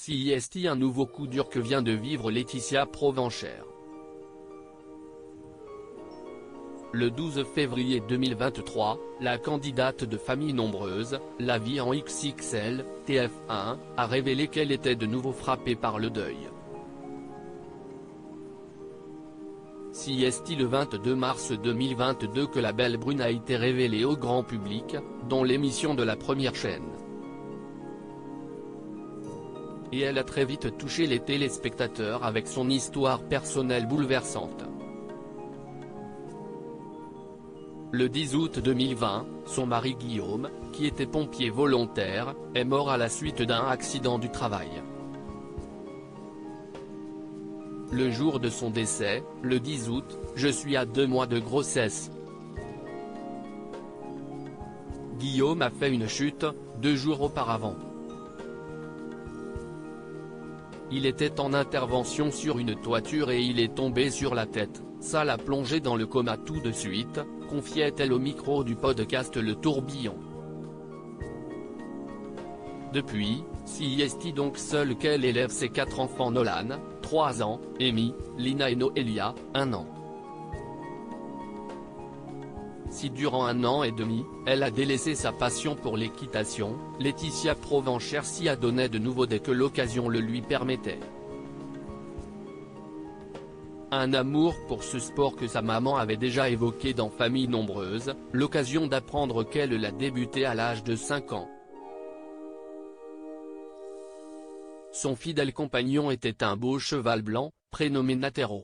CIST, un nouveau coup dur que vient de vivre Laetitia Provenchère. Le 12 février 2023, la candidate de famille nombreuse, la vie en XXL, TF1, a révélé qu'elle était de nouveau frappée par le deuil. CIST le 22 mars 2022 que la belle brune a été révélée au grand public, dans l'émission de la première chaîne. Et elle a très vite touché les téléspectateurs avec son histoire personnelle bouleversante. Le 10 août 2020, son mari Guillaume, qui était pompier volontaire, est mort à la suite d'un accident du travail. Le jour de son décès, le 10 août, je suis à 2 mois de grossesse. Guillaume a fait une chute, 2 jours auparavant. Il était en intervention sur une toiture et il est tombé sur la tête, ça l'a plongé dans le coma tout de suite, confiait-elle au micro du podcast Le Tourbillon. Depuis, CIST donc seule qu'elle élève ses 4 enfants Nolan, 3 ans, Amy, Lina et Noélia, 1 an. Si durant 1 an et demi, elle a délaissé sa passion pour l'équitation, Laetitia Provenchère s'y adonnait de nouveau dès que l'occasion le lui permettait. Un amour pour ce sport que sa maman avait déjà évoqué dans Famille nombreuse, l'occasion d'apprendre qu'elle l'a débuté à l'âge de 5 ans. Son fidèle compagnon était un beau cheval blanc, prénommé Natero.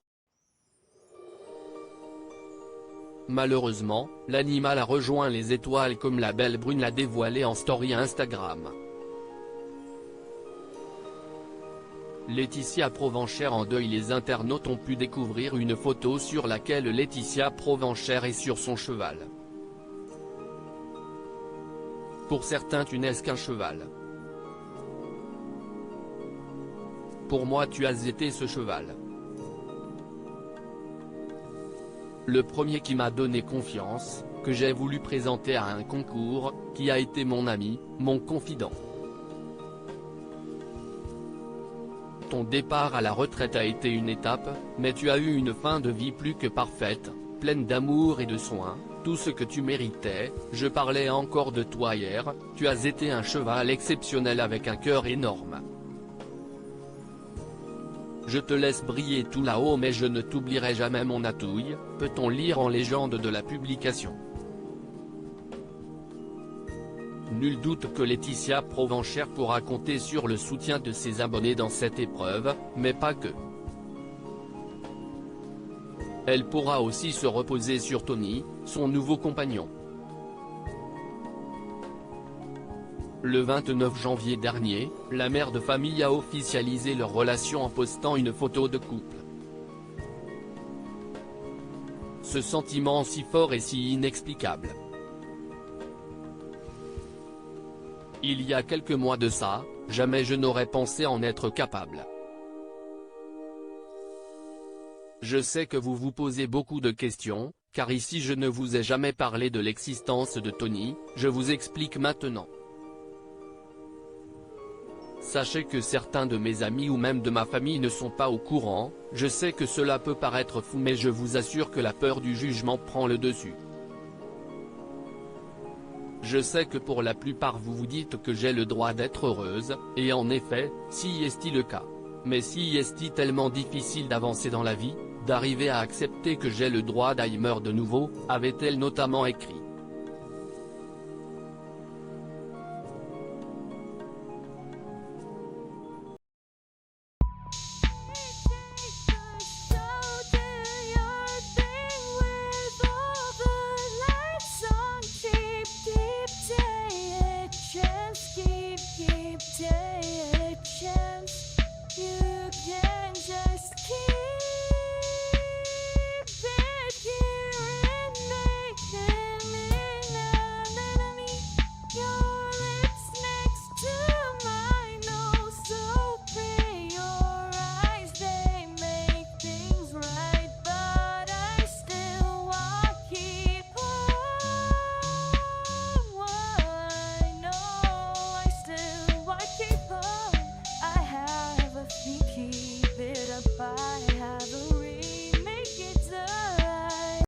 Malheureusement, l'animal a rejoint les étoiles comme la belle brune l'a dévoilé en story Instagram. Laetitia Provenchère en deuil. Les internautes ont pu découvrir une photo sur laquelle Laetitia Provenchère est sur son cheval. Pour certains, tu n'es qu'un cheval. Pour moi, tu as été ce cheval. Le premier qui m'a donné confiance, que j'ai voulu présenter à un concours, qui a été mon ami, mon confident. Ton départ à la retraite a été une étape, mais tu as eu une fin de vie plus que parfaite, pleine d'amour et de soins, tout ce que tu méritais. Je parlais encore de toi hier, tu as été un cheval exceptionnel avec un cœur énorme. Je te laisse briller tout là-haut mais je ne t'oublierai jamais mon atouille, peut-on lire en légende de la publication. Nul doute que Laetitia Provenchère pourra compter sur le soutien de ses abonnés dans cette épreuve, mais pas que. Elle pourra aussi se reposer sur Tony, son nouveau compagnon. Le 29 janvier dernier, la mère de famille a officialisé leur relation en postant une photo de couple. Ce sentiment si fort et si inexplicable. Il y a quelques mois de ça, jamais je n'aurais pensé en être capable. Je sais que vous vous posez beaucoup de questions, car ici je ne vous ai jamais parlé de l'existence de Tony, je vous explique maintenant. Sachez que certains de mes amis ou même de ma famille ne sont pas au courant, je sais que cela peut paraître fou mais je vous assure que la peur du jugement prend le dessus. Je sais que pour la plupart vous vous dites que j'ai le droit d'être heureuse, et en effet, si est-il le cas. Mais si est-il tellement difficile d'avancer dans la vie, d'arriver à accepter que j'ai le droit d'Alzheimer de nouveau, avait-elle notamment écrit. pas.